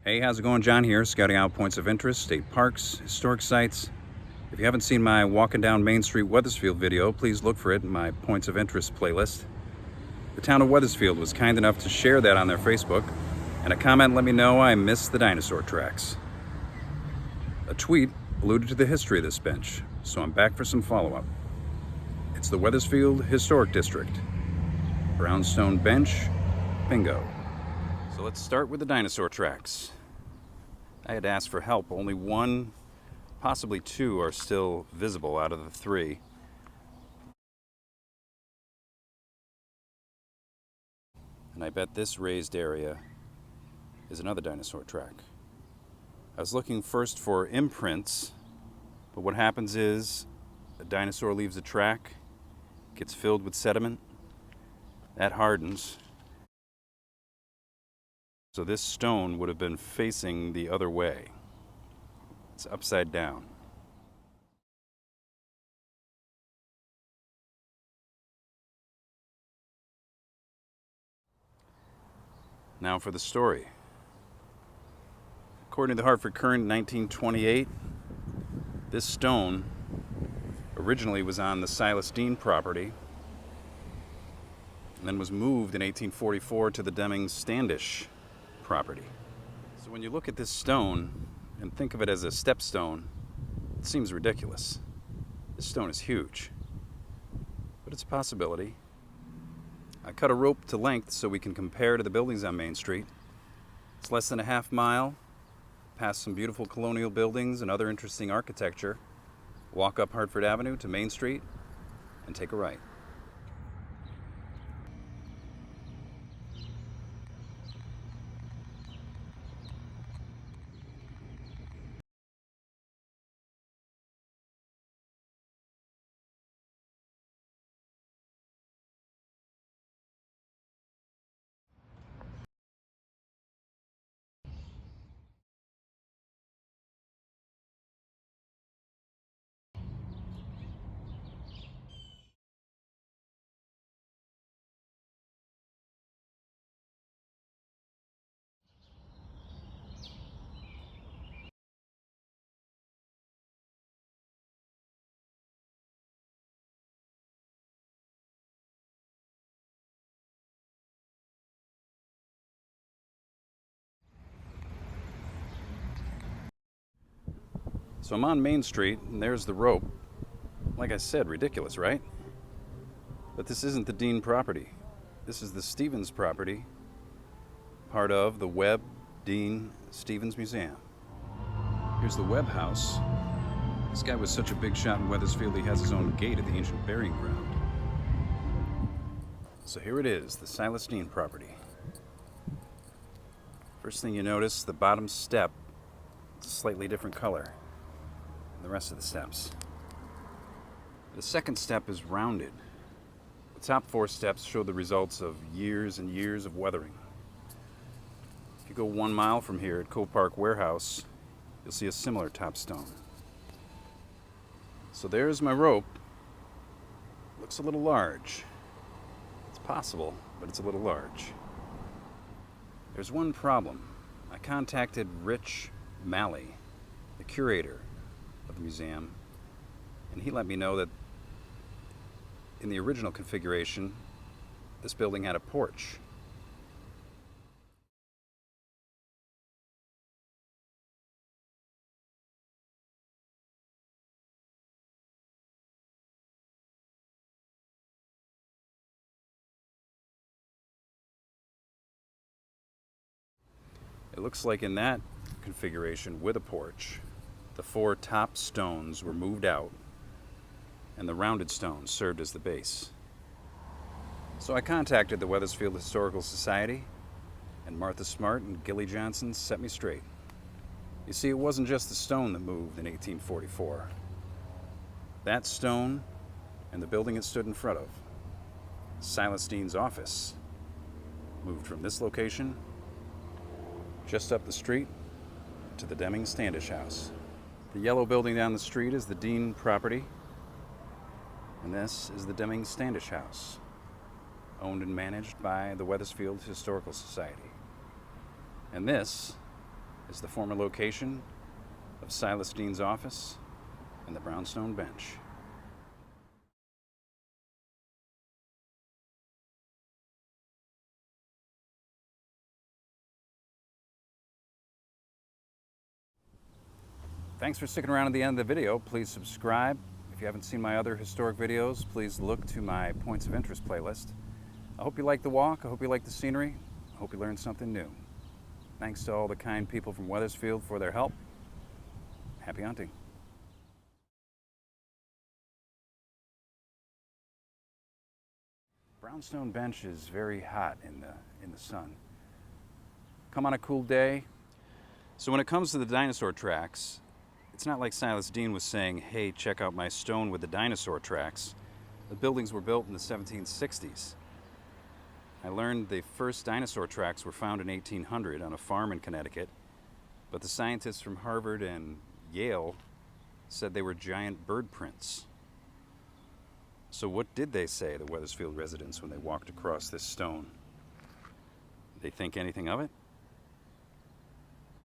Hey, how's it going? John here, scouting out points of interest, state parks, historic sites. If you haven't seen my Walking Down Main Street Wethersfield video, please look for it in my Points of Interest playlist. The town of Wethersfield was kind enough to share that on their Facebook, and a comment let me know I missed the dinosaur tracks. A tweet alluded to the history of this bench, so I'm back for some follow-up. It's the Wethersfield Historic District. Brownstone bench, bingo. So let's start with the dinosaur tracks. I had asked for help. Only one, possibly two, are still visible out of the three. And I bet this raised area is another dinosaur track. I was looking first for imprints, but what happens is a dinosaur leaves a track, gets filled with sediment, that hardens. So this stone would have been facing the other way. It's upside down. Now for the story. According to the Hartford Current in 1928, this stone originally was on the Silas Deane property and then was moved in 1844 to the Deming-Standish property. So when you look at this stone and think of it as a stepstone, it seems ridiculous. This stone is huge, but it's a possibility. I cut a rope to length so we can compare to the buildings on Main Street. It's less than a half mile, past some beautiful colonial buildings and other interesting architecture. Walk up Hartford Avenue to Main Street and take a right. So I'm on Main Street, and there's the rope. Like I said, ridiculous, right? But this isn't the Deane property. This is the Stevens property, part of the Webb-Deane-Stevens Museum. Here's the Webb house. This guy was such a big shot in Wethersfield, he has his own gate at the ancient burying ground. So here it is, the Silas Deane property. First thing you notice, the bottom step is a slightly different color the rest of the steps. The second step is rounded. The top four steps show the results of years and years of weathering. If you go 1 mile from here at Cove Park Warehouse, you'll see a similar top stone. So there's my rope. Looks a little large. It's possible, but it's a little large. There's one problem. I contacted Rich Malley, the curator of the museum, and he let me know that in the original configuration, this building had a porch. It looks like in that configuration with a porch, the four top stones were moved out and the rounded stones served as the base. So I contacted the Wethersfield Historical Society, and Martha Smart and Gillie Johnson set me straight. You see, it wasn't just the stone that moved in 1844. That stone and the building it stood in front of, Silas Deane's office, moved from this location just up the street to the Deming-Standish House. The yellow building down the street is the Deane property, and this is the Deming-Standish House, owned and managed by the Wethersfield Historical Society. And this is the former location of Silas Deane's office and the Brownstone bench. Thanks for sticking around at the end of the video. Please subscribe. If you haven't seen my other historic videos, please look to my Points of Interest playlist. I hope you like the walk. I hope you like the scenery. I hope you learned something new. Thanks to all the kind people from Wethersfield for their help. Happy hunting. Brownstone bench is very hot in the sun. Come on a cool day. So when it comes to the dinosaur tracks, it's not like Silas Deane was saying, hey, check out my stone with the dinosaur tracks. The buildings were built in the 1760s. I learned the first dinosaur tracks were found in 1800 on a farm in Connecticut, but the scientists from Harvard and Yale said they were giant bird prints. So what did they say, the Wethersfield residents, when they walked across this stone? Did they think anything of it?